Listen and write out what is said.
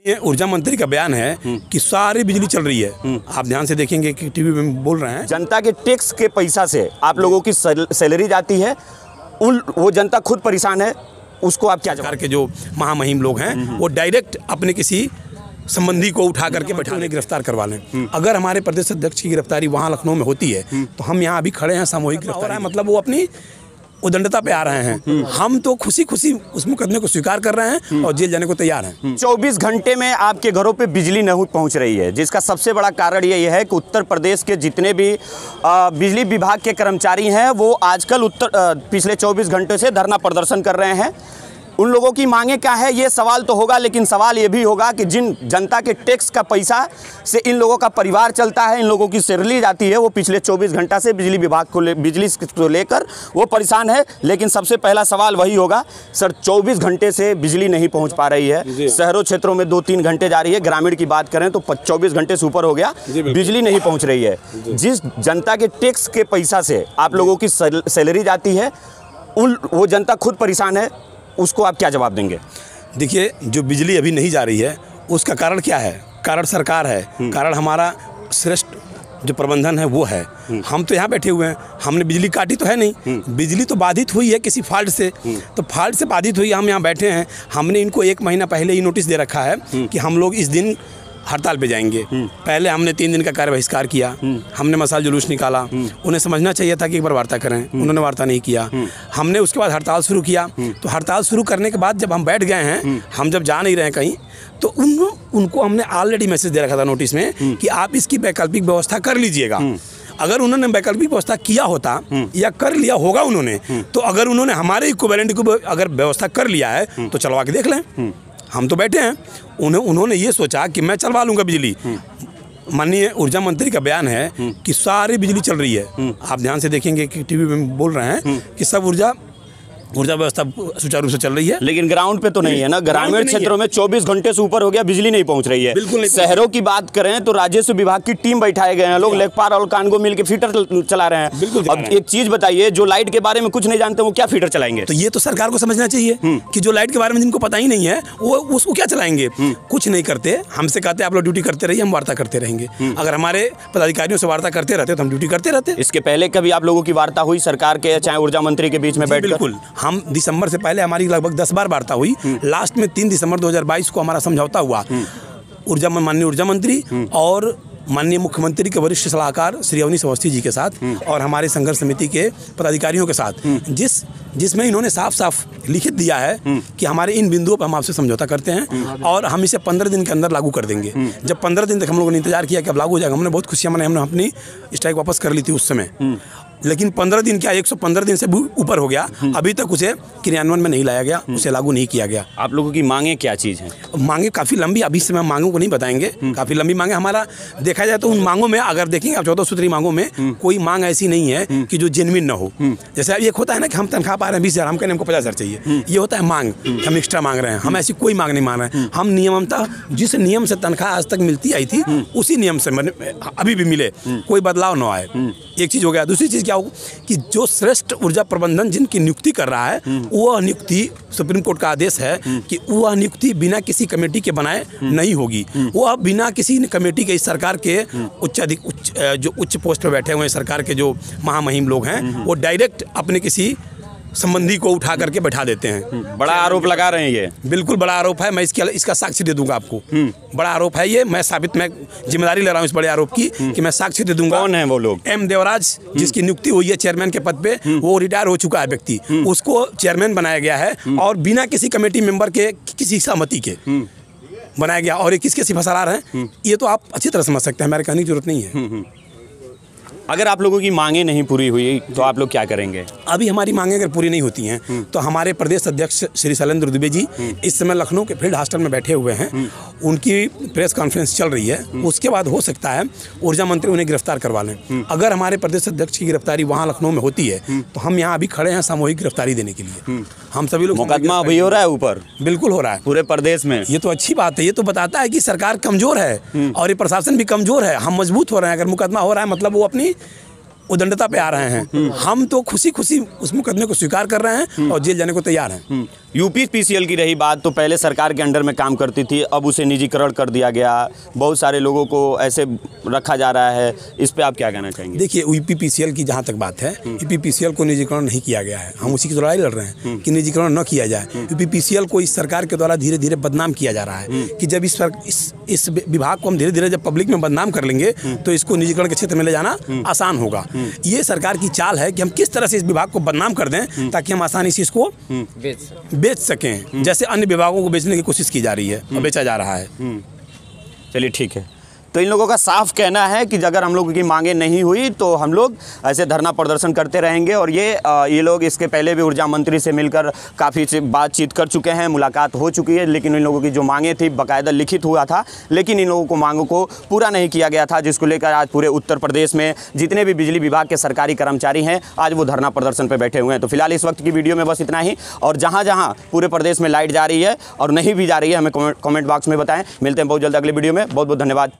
ये ऊर्जा मंत्री का बयान है कि सारी बिजली चल रही है। आप ध्यान से देखेंगे कि टीवी में बोल रहे हैं, जनता के टैक्स के पैसा से आप लोगों की सैलरी जाती है, वो जनता खुद परेशान है, उसको आप क्या सरकार के जो महामहिम लोग हैं वो डायरेक्ट अपने किसी संबंधी को उठा करके बैठा उन्हें गिरफ्तार करवा लें। अगर हमारे प्रदेश अध्यक्ष की गिरफ्तारी वहाँ लखनऊ में होती है तो हम यहाँ अभी खड़े हैं, सामूहिक गिरफ्तारी, मतलब वो अपनी उदंडता पे आ रहे हैं। हम तो खुशी खुशी उस मुकदमे को स्वीकार कर रहे हैं और जेल जाने को तैयार हैं। 24 घंटे में आपके घरों पे बिजली नहीं पहुंच रही है, जिसका सबसे बड़ा कारण ये है कि उत्तर प्रदेश के जितने भी बिजली विभाग के कर्मचारी हैं वो आजकल पिछले 24 घंटे से धरना प्रदर्शन कर रहे हैं। उन लोगों की मांगे क्या है ये सवाल तो होगा, लेकिन सवाल ये भी होगा कि जिन जनता के टैक्स का पैसा से इन लोगों का परिवार चलता है, इन लोगों की सैलरी जाती है, वो पिछले 24 घंटा से बिजली विभाग को बिजली को लेकर वो परेशान है। लेकिन सबसे पहला सवाल वही होगा, सर 24 घंटे से बिजली नहीं पहुंच पा रही है, शहरों क्षेत्रों में 2-3 घंटे जा रही है, ग्रामीण की बात करें तो 24 घंटे से ऊपर हो गया, बिजली नहीं पहुँच रही है। जिस जनता के टैक्स के पैसा से आप लोगों की सैलरी जाती है, वो जनता खुद परेशान है, उसको आप क्या जवाब देंगे? देखिए, जो बिजली अभी नहीं जा रही है उसका कारण क्या है? कारण सरकार है, कारण हमारा श्रेष्ठ जो प्रबंधन है वो है। हम तो यहाँ बैठे हुए हैं, हमने बिजली काटी तो है नहीं, बिजली तो बाधित हुई है किसी फॉल्ट से, तो फॉल्ट से बाधित हुई, हम यहाँ बैठे हैं। हमने इनको 1 महीना पहले ही नोटिस दे रखा है कि हम लोग इस दिन हड़ताल पे जाएंगे। पहले हमने 3 दिन का कार्य बहिष्कार किया, हमने मसाल जुलूस निकाला। उन्हें समझना चाहिए था कि एक बार वार्ता करें, उन्होंने वार्ता नहीं किया। हमने उसके बाद हड़ताल शुरू किया, तो हड़ताल शुरू करने के बाद जब हम बैठ गए हैं, हम जब जा नहीं रहे हैं कहीं, तो उनको हमने ऑलरेडी मैसेज दे रखा था नोटिस में कि आप इसकी वैकल्पिक व्यवस्था कर लीजिएगा। अगर उन्होंने वैकल्पिक व्यवस्था किया होता या कर लिया होगा उन्होंने, तो अगर उन्होंने हमारे इक्विवेलेंट को अगर व्यवस्था कर लिया है तो चलवा के देख लें। हम तो बैठे हैं, उन्होंने ये सोचा कि मैं चलवा लूँगा बिजली। माननीय ऊर्जा मंत्री का बयान है कि सारी बिजली चल रही है। आप ध्यान से देखेंगे कि टीवी में बोल रहे हैं कि सब ऊर्जा व्यवस्था सुचारू रूप से चल रही है, लेकिन ग्राउंड पे तो नहीं है ना। ग्रामीण क्षेत्रों में 24 घंटे से ऊपर हो गया, बिजली नहीं पहुंच रही है। बिल्कुल नहीं। शहरों की बात करें तो राजस्व विभाग की टीम बैठाए गए हैं, लोग लेखपाल और कानगो मिल के फीटर चला रहे हैं। बिल्कुल। अब एक चीज बताइए, जो लाइट के बारे में कुछ नहीं जानते वो क्या फीटर चलाएंगे? तो ये तो सरकार को समझना चाहिए कि जो लाइट के बारे में जिनको पता ही नहीं है वो उसको क्या चलाएंगे। कुछ नहीं करते, हमसे कहते आप लोग ड्यूटी करते रहिए, हम वार्ता करते रहेंगे। अगर हमारे पदाधिकारियों से वार्ता करते रहते तो हम ड्यूटी करते रहते। इसके पहले कभी आप लोगों की वार्ता हुई सरकार के चाहे ऊर्जा मंत्री के बीच में बैठ? बिल्कुल, हम दिसंबर पहले हमारी लगभग 10 बार वार्ता हुई। लास्ट में 3 दिसंबर 2022 को हमारा समझौता हुआ माननीय ऊर्जा मंत्री और माननीय मुख्यमंत्री के वरिष्ठ सलाहकार श्री अवनीश अवस्थी जी के साथ और हमारे संघर्ष समिति के पदाधिकारियों के साथ, जिसमें इन्होंने साफ साफ लिखित दिया है कि हमारे इन बिंदुओं पर हम आपसे समझौता करते हैं और हम इसे 15 दिन के अंदर लागू कर देंगे। जब 15 दिन तक हम लोगों ने इंतजार किया कि अब लागू हो जाएगा, हमने बहुत खुशियां मनाई, हमने अपनी स्ट्राइक वापस कर ली थी उस समय। लेकिन 15 दिन क्या 115 दिन से ऊपर हो गया, अभी तक उसे क्रियान्वयन में नहीं लाया गया, उसे लागू नहीं किया गया। आप लोगों की मांगे क्या चीज़ है? मांगे काफ़ी लंबी, अभी से हम मांगों को नहीं बताएंगे, काफ़ी लंबी मांगे। हमारा देखा जाए तो उन मांगों में अगर देखेंगे आप 14 सूत्री मांगों में कोई मांग ऐसी नहीं है कि जो जेन्युइन ना हो। जैसे अब एक होता है ना कि हम तनख्वाह पा रहे हैं 20,000, हम कहने हमको 50,000 चाहिए, ये होता है मांग, हम एक्स्ट्रा मांग रहे हैं। हम ऐसी कोई मांग नहीं मांग रहे हैं। हम नियमतः जिस नियम से तनख्वाह आज तक मिलती आई थी उसी नियम से अभी भी मिले, कोई बदलाव ना आए। एक चीज़ हो गया। दूसरी चीज़ क्या हो कि जो श्रेष्ठ ऊर्जा प्रबंधन जिनकी नियुक्ति कर रहा है, वह नियुक्ति सुप्रीम कोर्ट का आदेश है कि वह नियुक्ति बिना किसी कमेटी के बनाए नहीं होगी। वह बिना किसी कमेटी के, इस सरकार के उच्च पोस्ट पर बैठे हुए हैं सरकार के जो महामहिम लोग हैं, वो डायरेक्ट अपने किसी संबंधी को उठा करके बैठा देते हैं। बड़ा आरोप लगा रहे हैं ये। बिल्कुल बड़ा आरोप है, मैं इसका साक्ष्य दे दूंगा आपको। बड़ा आरोप है ये, मैं जिम्मेदारी ले रहा हूँ इस बड़े आरोप की कि मैं साक्ष्य दे दूंगा। कौन है वो लोग? M देवराज, जिसकी नियुक्ति हुई है चेयरमैन के पद पे, वो रिटायर हो चुका है व्यक्ति, उसको चेयरमैन बनाया गया है और बिना किसी कमेटी मेंबर के किसी सहमति के बनाया गया। और ये किसके सिफारिश हैं ये तो आप अच्छी तरह समझ सकते हैं, हमारे कहने की जरूरत नहीं है। अगर आप लोगों की मांगे नहीं पूरी हुई तो आप लोग क्या करेंगे? अभी हमारी मांगे अगर पूरी नहीं होती हैं तो हमारे प्रदेश अध्यक्ष श्री शैलेंद्र दुबे जी इस समय लखनऊ के फील्ड हॉस्टल में बैठे हुए हैं, उनकी प्रेस कॉन्फ्रेंस चल रही है। उसके बाद हो सकता है ऊर्जा मंत्री उन्हें गिरफ्तार करवा लें। अगर हमारे प्रदेश अध्यक्ष की गिरफ्तारी वहाँ लखनऊ में होती है तो हम यहाँ अभी खड़े हैं सामूहिक गिरफ्तारी देने के लिए। हम सभी लोग, मुकदमा अभी हो रहा है ऊपर? बिल्कुल हो रहा है, पूरे प्रदेश में। ये तो अच्छी बात है, ये तो बताता है कि सरकार कमजोर है और ये प्रशासन भी कमजोर है। हम मजबूत हो रहे हैं। अगर मुकदमा हो रहा है मतलब वो अपनी उदंडता पे आ रहे हैं। हम तो खुशी खुशी उस मुकदमे को स्वीकार कर रहे हैं और जेल जाने को तैयार हैं। यूपीपीसीएल की रही बात, तो पहले सरकार के अंडर में काम करती थी, अब उसे निजीकरण कर दिया गया, बहुत सारे लोगों को ऐसे रखा जा रहा है, इस पे आप क्या कहना चाहेंगे? देखिए, यूपीपीसीएल की जहाँ तक बात है, यूपीपीसीएल को निजीकरण नहीं किया गया है। हम उसी की लड़ाई लड़ रहे हैं कि निजीकरण न किया जाए। यूपीपीसीएल को इस सरकार के द्वारा धीरे धीरे बदनाम किया जा रहा है कि जब इस विभाग को हम धीरे धीरे जब पब्लिक में बदनाम कर लेंगे तो इसको निजीकरण के क्षेत्र में ले जाना आसान होगा। ये सरकार की चाल है कि हम किस तरह से इस विभाग को बदनाम कर दें ताकि हम आसानी से इसको बेच सकें, जैसे अन्य विभागों को बेचने की कोशिश की जा रही है और बेचा जा रहा है। चलिए ठीक है। तो इन लोगों का साफ कहना है कि अगर हम लोगों की मांगें नहीं हुई तो हम लोग ऐसे धरना प्रदर्शन करते रहेंगे। और ये लोग इसके पहले भी ऊर्जा मंत्री से मिलकर काफ़ी बातचीत कर चुके हैं, मुलाकात हो चुकी है, लेकिन इन लोगों की जो मांगें थी बाकायदा लिखित हुआ था, लेकिन इन लोगों को मांगों को पूरा नहीं किया गया था, जिसको लेकर आज पूरे उत्तर प्रदेश में जितने भी बिजली विभाग के सरकारी कर्मचारी हैं आज वो धरना प्रदर्शन पर बैठे हुए हैं। तो फिलहाल इस वक्त की वीडियो में बस इतना ही, और जहाँ जहाँ पूरे प्रदेश में लाइट जा रही है और नहीं भी जा रही है हमें कमेंट बॉक्स में बताएं। मिलते हैं बहुत जल्द अगले वीडियो में। बहुत बहुत धन्यवाद।